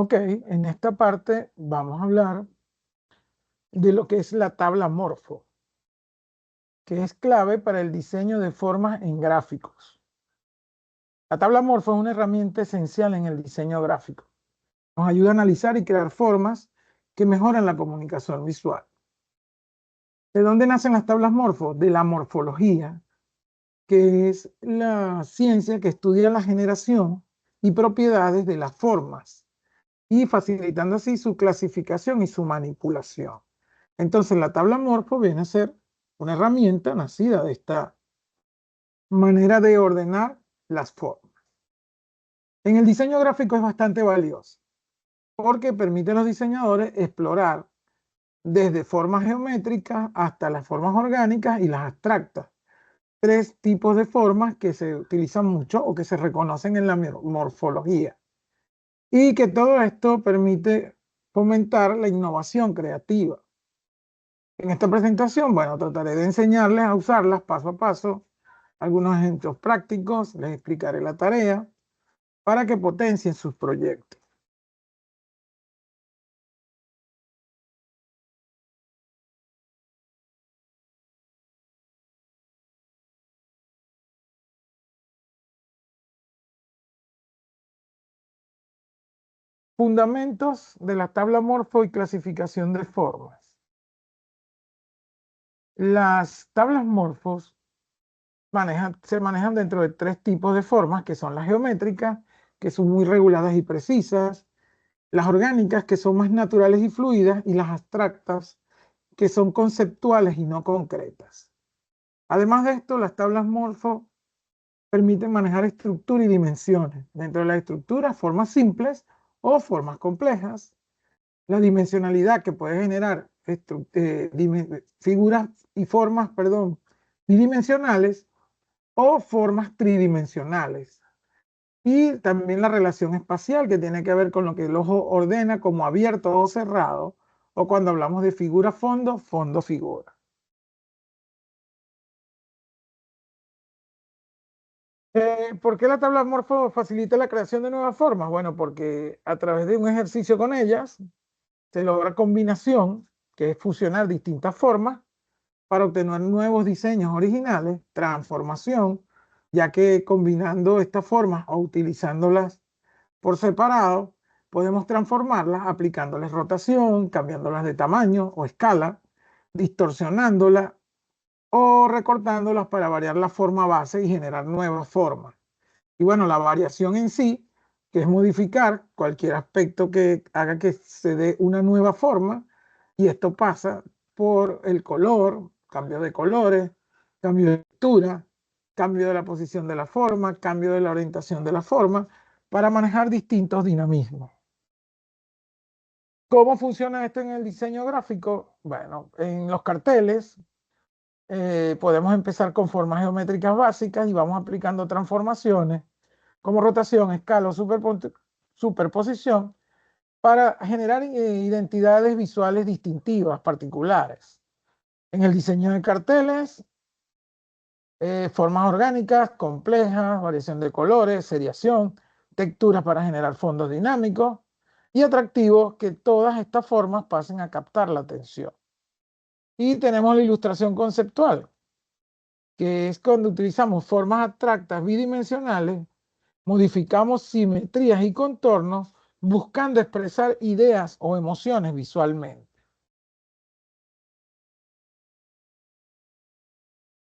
Ok, en esta parte vamos a hablar de lo que es la tabla Morpho, que es clave para el diseño de formas en gráficos. La tabla Morpho es una herramienta esencial en el diseño gráfico. Nos ayuda a analizar y crear formas que mejoran la comunicación visual. ¿De dónde nacen las tablas Morpho? De la morfología, que es la ciencia que estudia la generación y propiedades de las formas, y facilitando así su clasificación y su manipulación. Entonces, la tabla Morpho viene a ser una herramienta nacida de esta manera de ordenar las formas. En el diseño gráfico es bastante valioso porque permite a los diseñadores explorar desde formas geométricas hasta las formas orgánicas y las abstractas. Tres tipos de formas que se utilizan mucho o que se reconocen en la morfología. Y que todo esto permite fomentar la innovación creativa. En esta presentación, bueno, trataré de enseñarles a usarlas paso a paso, algunos ejemplos prácticos, les explicaré la tarea para que potencien sus proyectos. Fundamentos de la tabla Morpho y clasificación de formas. Las tablas Morphos se manejan dentro de tres tipos de formas, que son las geométricas, que son muy reguladas y precisas, las orgánicas, que son más naturales y fluidas, y las abstractas, que son conceptuales y no concretas. Además de esto, las tablas Morpho permiten manejar estructura y dimensiones. Dentro de la estructura, formas simples o formas complejas. La dimensionalidad que puede generar figuras y formas, bidimensionales o formas tridimensionales. Y también la relación espacial, que tiene que ver con lo que el ojo ordena como abierto o cerrado, o cuando hablamos de figura-fondo, fondo-figura. ¿Por qué la tabla Morpho facilita la creación de nuevas formas? Bueno, porque a través de un ejercicio con ellas se logra combinación, que es fusionar distintas formas para obtener nuevos diseños originales, transformación, ya que combinando estas formas o utilizándolas por separado, podemos transformarlas aplicándoles rotación, cambiándolas de tamaño o escala, distorsionándolas o recortándolas para variar la forma base y generar nuevas formas. Y bueno, la variación en sí, que es modificar cualquier aspecto que haga que se dé una nueva forma, y esto pasa por el color, cambio de colores, cambio de textura, cambio de la posición de la forma, cambio de la orientación de la forma, para manejar distintos dinamismos. ¿Cómo funciona esto en el diseño gráfico? Bueno, en los carteles podemos empezar con formas geométricas básicas y vamos aplicando transformaciones como rotación, escala o superposición para generar identidades visuales distintivas, particulares. En el diseño de carteles, formas orgánicas, complejas, variación de colores, seriación, texturas para generar fondos dinámicos y atractivos, que todas estas formas pasen a captar la atención. Y tenemos la ilustración conceptual, que es cuando utilizamos formas abstractas bidimensionales, modificamos simetrías y contornos buscando expresar ideas o emociones visualmente.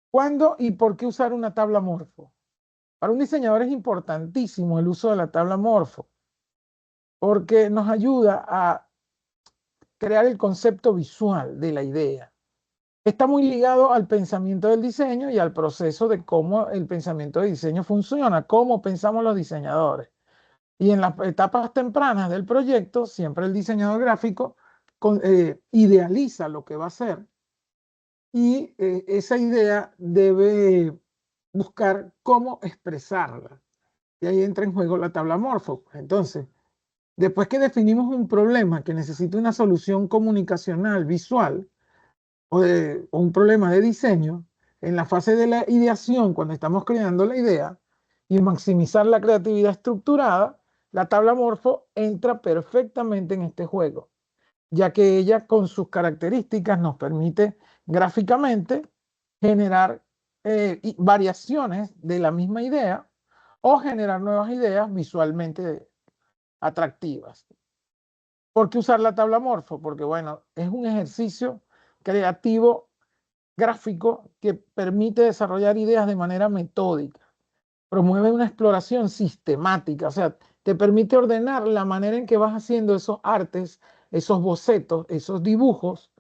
¿Cuándo y por qué usar una tabla Morpho? Para un diseñador es importantísimo el uso de la tabla Morpho, porque nos ayuda a crear el concepto visual de la idea. Está muy ligado al pensamiento del diseño y al proceso de cómo el pensamiento de diseño funciona, cómo pensamos los diseñadores. Y en las etapas tempranas del proyecto, siempre el diseñador gráfico idealiza lo que va a hacer, y esa idea debe buscar cómo expresarla. Y ahí entra en juego la tabla Morpho. Entonces, después que definimos un problema que necesita una solución comunicacional, visual, o un problema de diseño, en la fase de la ideación, cuando estamos creando la idea, y maximizar la creatividad estructurada, La tabla Morpho entra perfectamente en este juego, ya que ella con sus características nos permite gráficamente generar variaciones de la misma idea o generar nuevas ideas visualmente atractivas. ¿Por qué usar la tabla Morpho? Porque, bueno, es un ejercicio creativo gráfico que permite desarrollar ideas de manera metódica, promueve una exploración sistemática, o sea, te permite ordenar la manera en que vas haciendo esos artes, esos bocetos, esos dibujos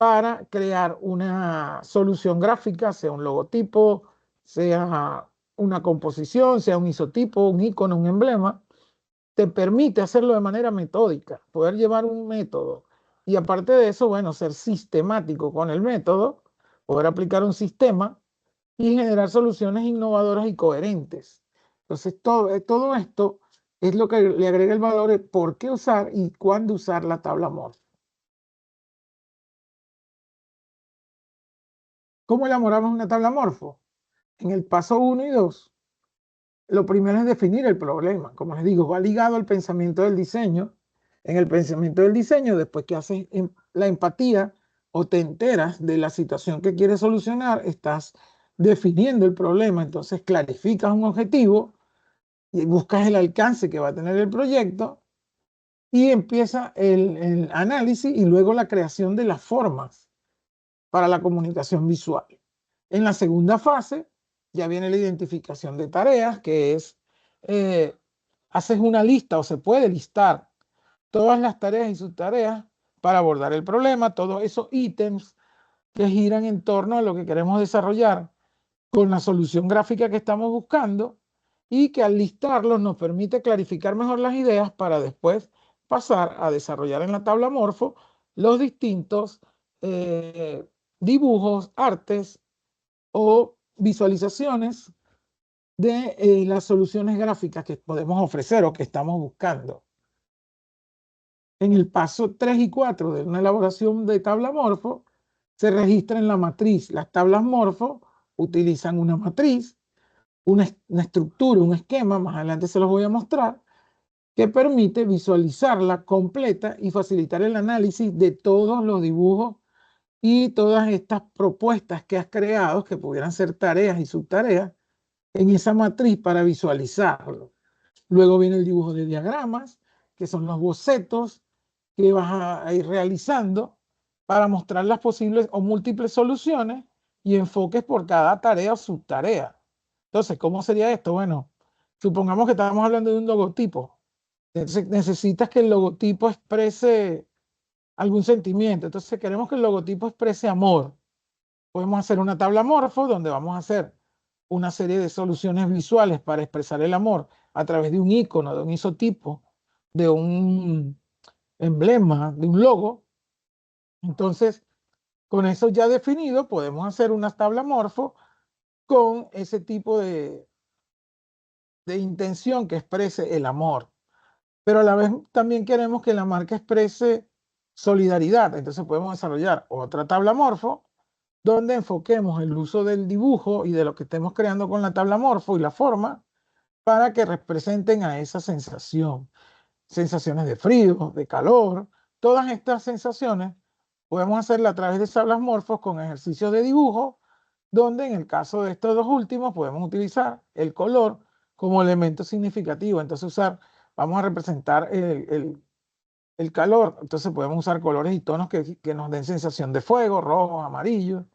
para crear una solución gráfica, sea un logotipo, sea una composición, sea un isotipo, un icono, un emblema. Te permite hacerlo de manera metódica, poder llevar un método. Y aparte de eso, bueno, ser sistemático con el método, poder aplicar un sistema y generar soluciones innovadoras y coherentes. Entonces, todo esto es lo que le agrega el valor de por qué usar y cuándo usar la tabla Morpho. ¿Cómo elaboramos una tabla Morpho? En el paso 1 y 2, lo primero es definir el problema. Como les digo, va ligado al pensamiento del diseño. En el pensamiento del diseño, después que haces la empatía o te enteras de la situación que quieres solucionar, estás definiendo el problema, entonces clarificas un objetivo y buscas el alcance que va a tener el proyecto y empieza el análisis y luego la creación de las formas para la comunicación visual. En la segunda fase ya viene la identificación de tareas, que es, eh, haces una lista o se puede listar todas las tareas y subtareas para abordar el problema, todos esos ítems que giran en torno a lo que queremos desarrollar con la solución gráfica que estamos buscando y que al listarlos nos permite clarificar mejor las ideas para después pasar a desarrollar en la tabla Morpho los distintos eh, dibujos, artes o visualizaciones de las soluciones gráficas que podemos ofrecer o que estamos buscando. En el paso 3 y 4 de una elaboración de tabla Morpho, se registra en la matriz. Las tablas Morpho utilizan una matriz, una estructura, un esquema, más adelante se los voy a mostrar, que permite visualizarla completa y facilitar el análisis de todos los dibujos y todas estas propuestas que has creado, que pudieran ser tareas y subtareas, en esa matriz para visualizarlo. Luego viene el dibujo de diagramas, que son los bocetos que vas a ir realizando para mostrar las posibles o múltiples soluciones y enfoques por cada tarea o subtarea. Entonces, ¿cómo sería esto? Bueno, supongamos que estamos hablando de un logotipo. Entonces, necesitas que el logotipo exprese algún sentimiento. Entonces, queremos que el logotipo exprese amor. Podemos hacer una tabla Morpho donde vamos a hacer una serie de soluciones visuales para expresar el amor a través de un icono, de un isotipo, de un emblema, de un logo. Entonces, con eso ya definido, podemos hacer una tabla Morpho con ese tipo de intención que exprese el amor. Pero a la vez también queremos que la marca exprese solidaridad. Entonces podemos desarrollar otra tabla Morpho donde enfoquemos el uso del dibujo y de lo que estemos creando con la tabla Morpho y la forma para que representen a esa sensación. Sensaciones de frío, de calor, todas estas sensaciones podemos hacerlas a través de tablas Morphos con ejercicios de dibujo, donde en el caso de estos dos últimos podemos utilizar el color como elemento significativo. Entonces vamos a representar el calor, entonces podemos usar colores y tonos que nos den sensación de fuego, rojo, amarillo,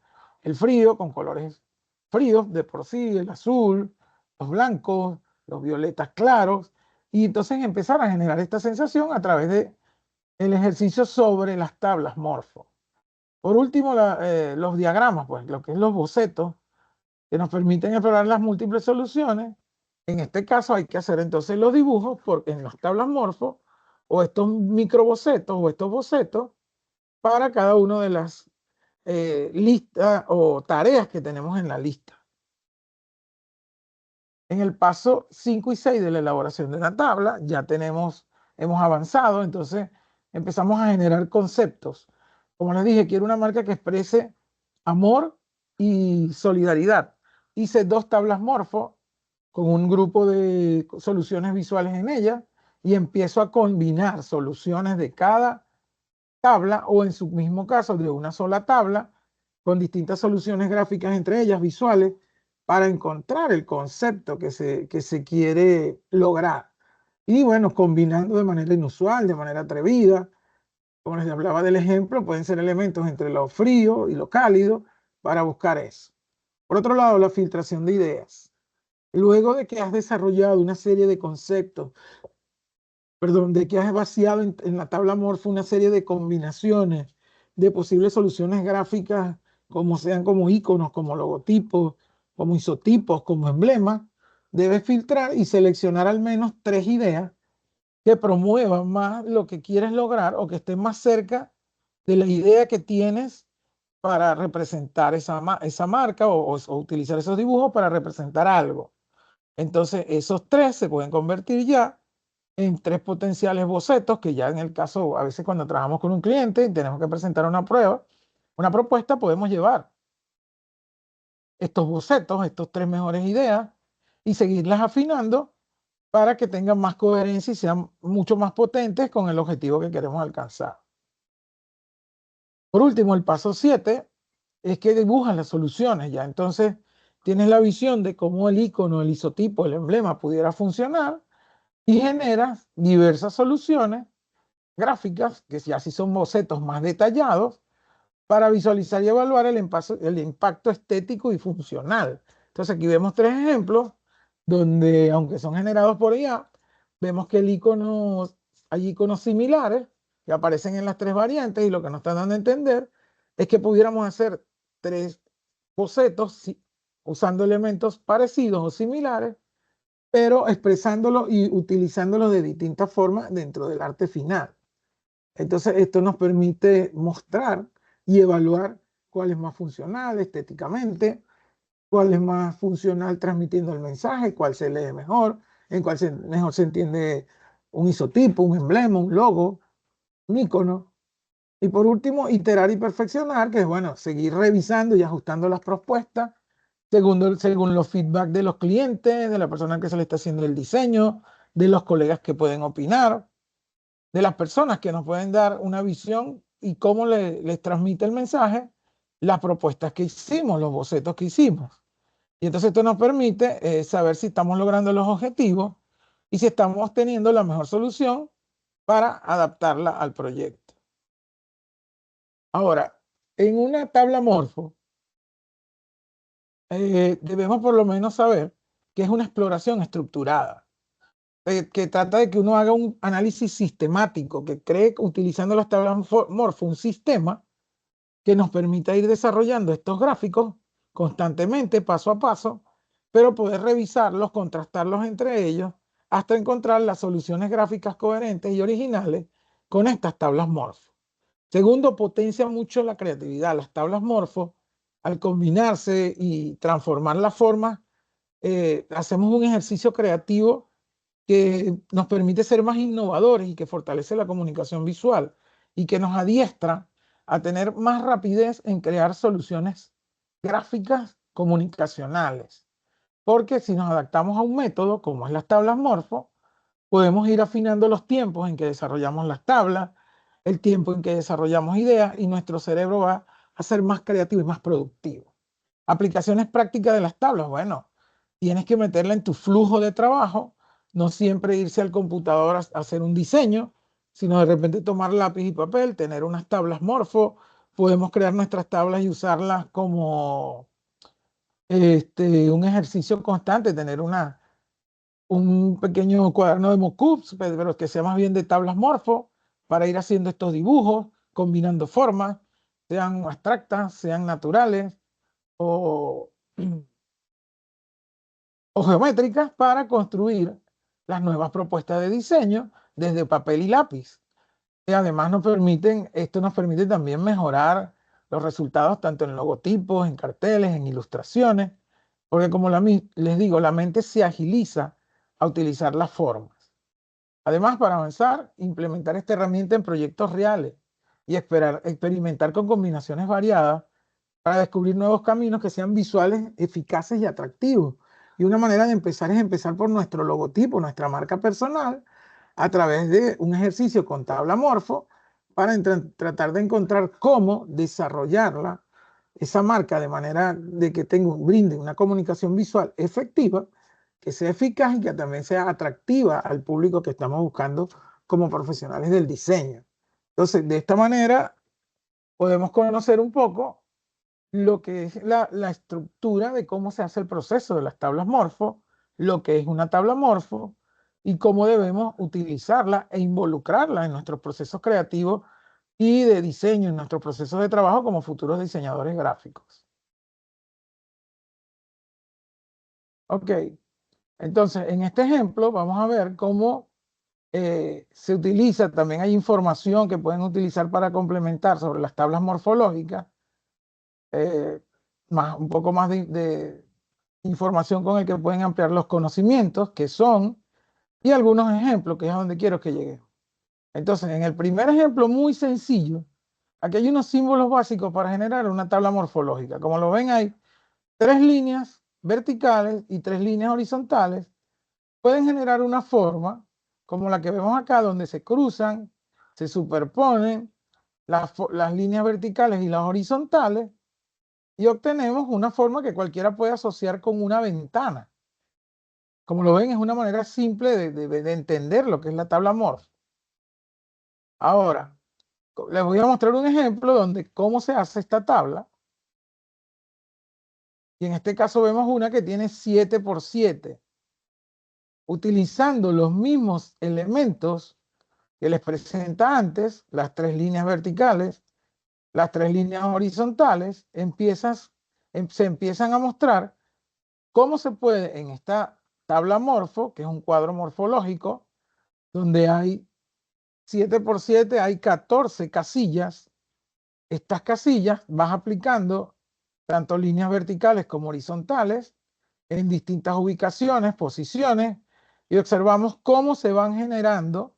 el frío con colores fríos de por sí, el azul, los blancos, los violetas claros, y entonces empezar a generar esta sensación a través de el ejercicio sobre las tablas Morpho. Por último, los diagramas, pues lo que es los bocetos, que nos permiten explorar las múltiples soluciones. En este caso hay que hacer entonces los dibujos porque en las tablas Morpho o estos microbocetos o estos bocetos para cada una de las listas o tareas que tenemos en la lista. En el paso 5 y 6 de la elaboración de la tabla ya hemos avanzado, entonces empezamos a generar conceptos. Como les dije, quiero una marca que exprese amor y solidaridad. Hice dos tablas Morpho con un grupo de soluciones visuales en ella y empiezo a combinar soluciones de cada tabla o en su mismo caso de una sola tabla con distintas soluciones gráficas entre ellas visuales para encontrar el concepto que se quiere lograr. Y bueno, combinando de manera inusual, de manera atrevida, como les hablaba del ejemplo, pueden ser elementos entre lo frío y lo cálido para buscar eso. Por otro lado, la filtración de ideas. Luego de que has desarrollado una serie de conceptos, perdón, de que has vaciado en la tabla Morpho una serie de combinaciones de posibles soluciones gráficas, como sean como iconos, como logotipos, como isotipos, como emblemas, debes filtrar y seleccionar al menos 3 ideas que promuevan más lo que quieres lograr o que estén más cerca de la idea que tienes para representar esa marca o utilizar esos dibujos para representar algo. Entonces, esos 3 se pueden convertir ya en 3 potenciales bocetos que ya en el caso, a veces cuando trabajamos con un cliente y tenemos que presentar una prueba, una propuesta, podemos llevar estos bocetos, estos 3 mejores ideas y seguirlas afinando para que tengan más coherencia y sean mucho más potentes con el objetivo que queremos alcanzar. Por último, el paso 7 es que dibujas las soluciones ya. Entonces, tienes la visión de cómo el icono, el isotipo, el emblema pudiera funcionar y generas diversas soluciones gráficas, que ya sí son bocetos más detallados, para visualizar y evaluar el impacto estético y funcional. Entonces aquí vemos 3 ejemplos donde, aunque son generados por IA, vemos que hay iconos similares que aparecen en las 3 variantes y lo que nos están dando a entender es que pudiéramos hacer 3 bocetos usando elementos parecidos o similares, pero expresándolos y utilizándolos de distintas formas dentro del arte final. Entonces, esto nos permite mostrar y evaluar cuál es más funcional estéticamente, cuál es más funcional transmitiendo el mensaje, cuál se lee mejor, en cuál mejor se entiende un isotipo, un emblema, un logo, un icono. Y por último, iterar y perfeccionar, que es bueno, seguir revisando y ajustando las propuestas según los feedback de los clientes, de la persona que se le está haciendo el diseño, de los colegas que pueden opinar, de las personas que nos pueden dar una visión y cómo les transmite el mensaje, las propuestas que hicimos, los bocetos que hicimos. Y entonces esto nos permite saber si estamos logrando los objetivos y si estamos teniendo la mejor solución para adaptarla al proyecto. Ahora, en una tabla Morpho, debemos por lo menos saber que es una exploración estructurada, que trata de que uno haga un análisis sistemático, que cree utilizando las tablas Morpho un sistema que nos permita ir desarrollando estos gráficos constantemente, paso a paso, pero poder revisarlos, contrastarlos entre ellos, hasta encontrar las soluciones gráficas coherentes y originales con estas tablas Morpho. Segundo, potencia mucho la creatividad. Las tablas Morpho, al combinarse y transformar las formas, hacemos un ejercicio creativo que nos permite ser más innovadores y que fortalece la comunicación visual y que nos adiestra a tener más rapidez en crear soluciones gráficas comunicacionales. Porque si nos adaptamos a un método, como es las tablas Morpho, podemos ir afinando los tiempos en que desarrollamos las tablas, el tiempo en que desarrollamos ideas y nuestro cerebro va a ser más creativo y más productivo. Aplicaciones prácticas de las tablas, bueno, tienes que meterla en tu flujo de trabajo, no siempre irse al computador a hacer un diseño, sino de repente tomar lápiz y papel, tener unas tablas Morpho, podemos crear nuestras tablas y usarlas como un ejercicio constante, tener un pequeño cuaderno de mockups, pero que sea más bien de tablas Morpho, para ir haciendo estos dibujos, combinando formas, sean abstractas, sean naturales o o geométricas para construir las nuevas propuestas de diseño desde papel y lápiz. Y además esto nos permite también mejorar los resultados tanto en logotipos, en carteles, en ilustraciones, porque como les digo, la mente se agiliza a utilizar las formas. Además, para avanzar, implementar esta herramienta en proyectos reales y experimentar con combinaciones variadas para descubrir nuevos caminos que sean visuales, eficaces y atractivos. Y una manera de empezar es empezar por nuestro logotipo, nuestra marca personal, a través de un ejercicio con tabla morfo para tratar de encontrar cómo desarrollarla, esa marca, de manera de que brinde una comunicación visual efectiva, que sea eficaz y que también sea atractiva al público que estamos buscando como profesionales del diseño. Entonces, de esta manera podemos conocer un poco lo que es la estructura de cómo se hace el proceso de las tablas morfo, lo que es una tabla morfo y cómo debemos utilizarla e involucrarla en nuestros procesos creativos y de diseño, en nuestros procesos de trabajo como futuros diseñadores gráficos. Ok, entonces en este ejemplo vamos a ver cómo se utiliza, también hay información que pueden utilizar para complementar sobre las tablas morfológicas, eh, un poco más de información con el que pueden ampliar los conocimientos, que son, y algunos ejemplos, que es a donde quiero que llegue. Entonces, en el primer ejemplo, muy sencillo, aquí hay unos símbolos básicos para generar una tabla morfológica. Como lo ven, hay 3 líneas verticales y 3 líneas horizontales. Pueden generar una forma como la que vemos acá, donde se cruzan, se superponen las líneas verticales y las horizontales, y obtenemos una forma que cualquiera puede asociar con una ventana. Como lo ven, es una manera simple de entender lo que es la tabla morfo. Ahora, les voy a mostrar un ejemplo donde cómo se hace esta tabla. Y en este caso vemos una que tiene 7 por 7, utilizando los mismos elementos que les presenta antes, las 3 líneas verticales, las 3 líneas horizontales, se empiezan a mostrar cómo se puede en esta tabla morfo, que es un cuadro morfológico, donde hay 7 por 7, hay 14 casillas. Estas casillas vas aplicando tanto líneas verticales como horizontales en distintas ubicaciones, posiciones, y observamos cómo se van generando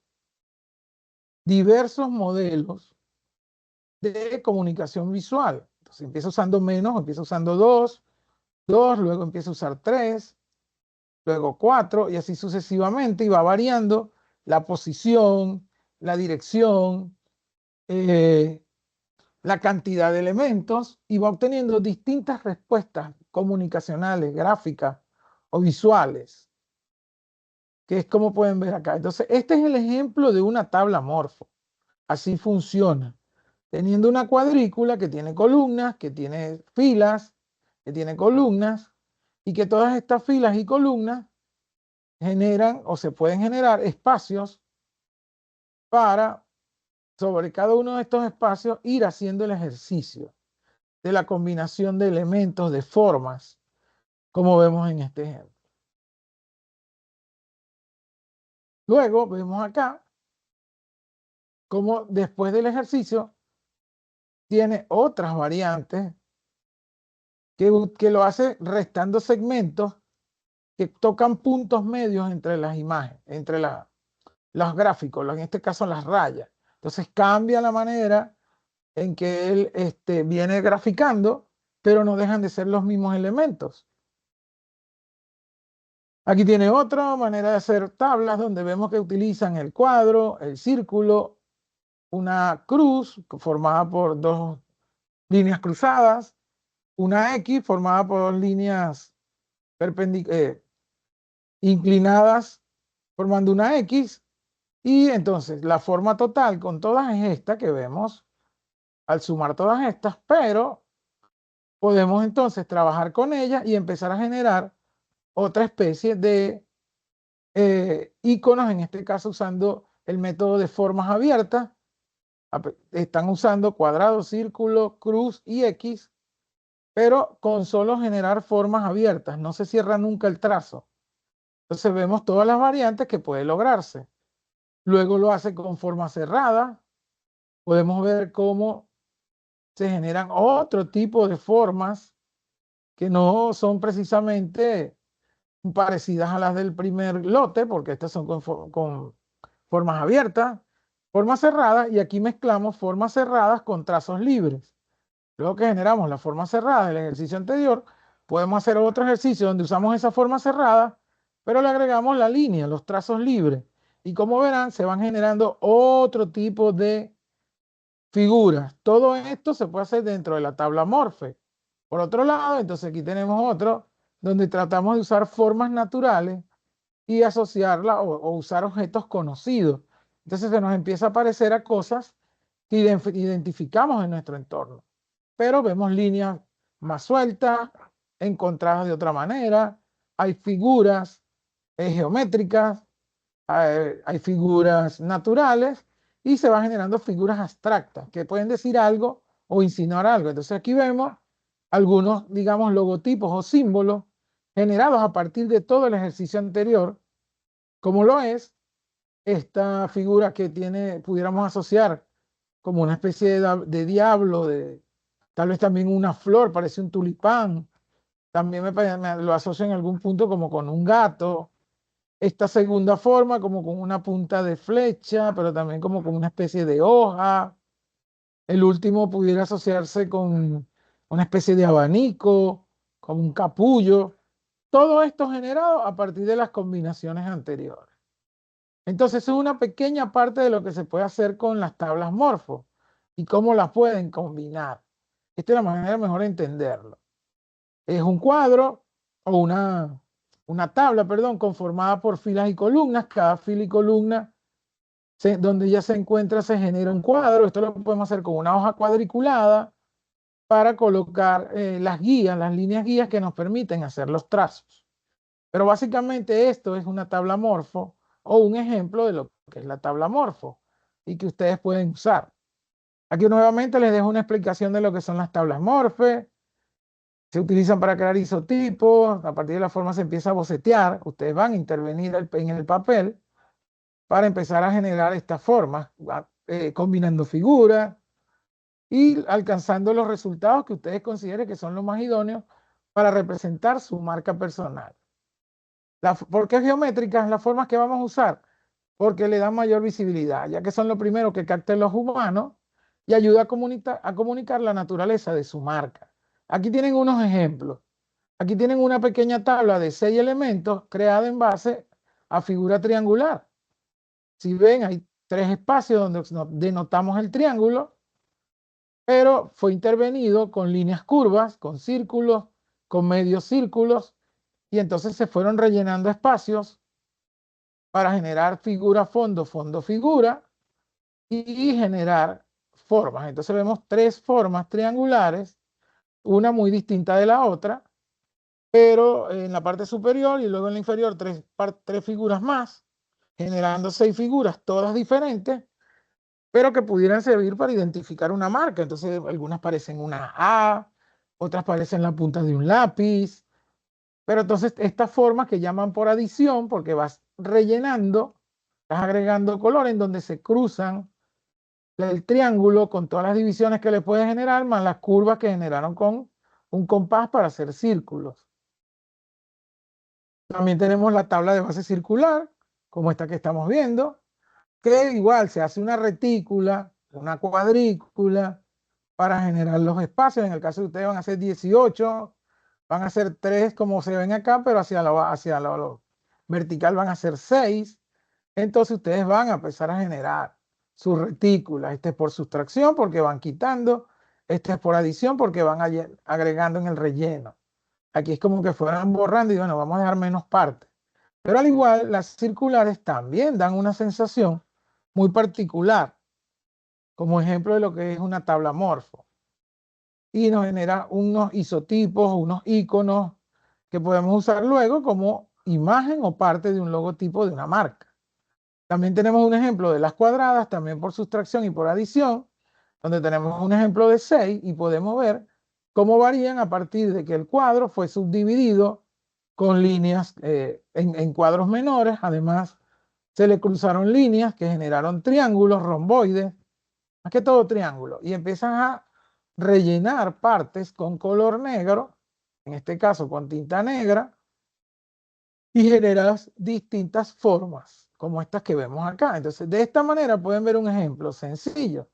diversos modelos de comunicación visual. Entonces empieza usando menos, empieza usando 2, luego empieza a usar 3, luego 4 y así sucesivamente, y va variando la posición, la dirección, la cantidad de elementos, y va obteniendo distintas respuestas comunicacionales, gráficas o visuales, que es como pueden ver acá. Entonces, este es el ejemplo de una tabla morfo. Así funciona. Teniendo una cuadrícula que tiene columnas, que tiene filas, que tiene columnas, y que todas estas filas y columnas generan o se pueden generar espacios para, sobre cada uno de estos espacios, ir haciendo el ejercicio de la combinación de elementos, de formas, como vemos en este ejemplo. Luego vemos acá cómo después del ejercicio tiene otras variantes que lo hace restando segmentos que tocan puntos medios entre las imágenes, entre los gráficos, en este caso las rayas. Entonces cambia la manera en que él viene graficando, pero no dejan de ser los mismos elementos. Aquí tiene otra manera de hacer tablas donde vemos que utilizan el cuadro, el círculo, una cruz formada por 2 líneas cruzadas, una X formada por 2 líneas inclinadas formando una X, y entonces la forma total con todas es esta que vemos al sumar todas estas, pero podemos entonces trabajar con ellas y empezar a generar otra especie de iconos, en este caso usando el método de formas abiertas. Están usando cuadrado, círculo, cruz y X, pero con solo generar formas abiertas, no se cierra nunca el trazo. Entonces vemos todas las variantes que puede lograrse. Luego lo hace con forma cerrada. Podemos ver cómo se generan otro tipo de formas que no son precisamente parecidas a las del primer lote, porque estas son con formas abiertas, formas cerradas, y aquí mezclamos formas cerradas con trazos libres. Luego que generamos la forma cerrada del ejercicio anterior, Podemos hacer otro ejercicio donde usamos esa forma cerrada, pero le agregamos la línea, los trazos libres. Y como verán, se van generando otro tipo de figuras. Todo esto se puede hacer dentro de la tabla Morphe. Por otro lado, entonces aquí tenemos otro donde tratamos de usar formas naturales y asociarla o usar objetos conocidos. Entonces se nos empieza a parecer a cosas que identificamos en nuestro entorno. Pero vemos líneas más sueltas, encontradas de otra manera, hay figuras geométricas, hay figuras naturales y se van generando figuras abstractas que pueden decir algo o insinuar algo. Entonces aquí vemos algunos, digamos, logotipos o símbolos generados a partir de todo el ejercicio anterior, como lo es esta figura que tiene, pudiéramos asociar como una especie de diablo, tal vez también una flor, parece un tulipán. También me lo asocio en algún punto como con un gato. Esta segunda forma como con una punta de flecha, pero también como con una especie de hoja. El último pudiera asociarse con una especie de abanico, con un capullo. Todo esto generado a partir de las combinaciones anteriores. Entonces, eso es una pequeña parte de lo que se puede hacer con las tablas Morpho y cómo las pueden combinar. Esta es la manera mejor de entenderlo. Es un cuadro o una tabla, perdón, conformada por filas y columnas. Cada fila y columna, donde ya se encuentra, se genera un cuadro. Esto lo podemos hacer con una hoja cuadriculada para colocar las guías, las líneas guías que nos permiten hacer los trazos. Pero básicamente esto es una tabla Morpho o un ejemplo de lo que es la tabla Morpho y que ustedes pueden usar. Aquí nuevamente les dejo una explicación de lo que son las tablas Morphe. Se utilizan para crear isotipos, a partir de la forma se empieza a bocetear, ustedes van a intervenir en el papel para empezar a generar estas formas, combinando figuras y alcanzando los resultados que ustedes consideren que son los más idóneos para representar su marca personal. ¿Por qué geométricas? Las formas que vamos a usar, porque le dan mayor visibilidad, ya que son lo primero que capten los humanos y ayuda a comunicar la naturaleza de su marca. Aquí tienen unos ejemplos. Aquí tienen una pequeña tabla de 6 elementos creada en base a figura triangular. Si ven, hay 3 espacios donde denotamos el triángulo, pero fue intervenido con líneas curvas, con círculos, con medios círculos, y entonces se fueron rellenando espacios para generar figura, fondo, fondo, figura, y generar formas. Entonces vemos 3 formas triangulares, una muy distinta de la otra, pero en la parte superior y luego en la inferior 3 figuras más, generando 6 figuras, todas diferentes, pero que pudieran servir para identificar una marca. Entonces algunas parecen una A, otras parecen la punta de un lápiz, pero entonces estas formas que llaman por adición, porque vas rellenando, vas agregando color en donde se cruzan el triángulo con todas las divisiones que le puede generar, más las curvas que generaron con un compás para hacer círculos. También tenemos la tabla de base circular, como esta que estamos viendo, que igual se hace una retícula, una cuadrícula, para generar los espacios. En el caso de ustedes van a ser 18, van a ser 3 como se ven acá, pero hacia lo vertical van a ser 6. Entonces ustedes van a empezar a generar sus retículas. Este es por sustracción porque van quitando, este es por adición porque van agregando en el relleno. Aquí es como que fueran borrando y bueno, vamos a dejar menos partes. Pero al igual, las circulares también dan una sensación muy particular, como ejemplo de lo que es una tabla Morpho. Y nos genera unos isotipos, unos iconos que podemos usar luego como imagen o parte de un logotipo de una marca. También tenemos un ejemplo de las cuadradas, también por sustracción y por adición, donde tenemos un ejemplo de 6 y podemos ver cómo varían a partir de que el cuadro fue subdividido con líneas en cuadros menores. Además, se le cruzaron líneas que generaron triángulos, romboides, más que todo triángulos, y empiezan a rellenar partes con color negro, en este caso con tinta negra, y generas distintas formas, como estas que vemos acá. Entonces, de esta manera pueden ver un ejemplo sencillo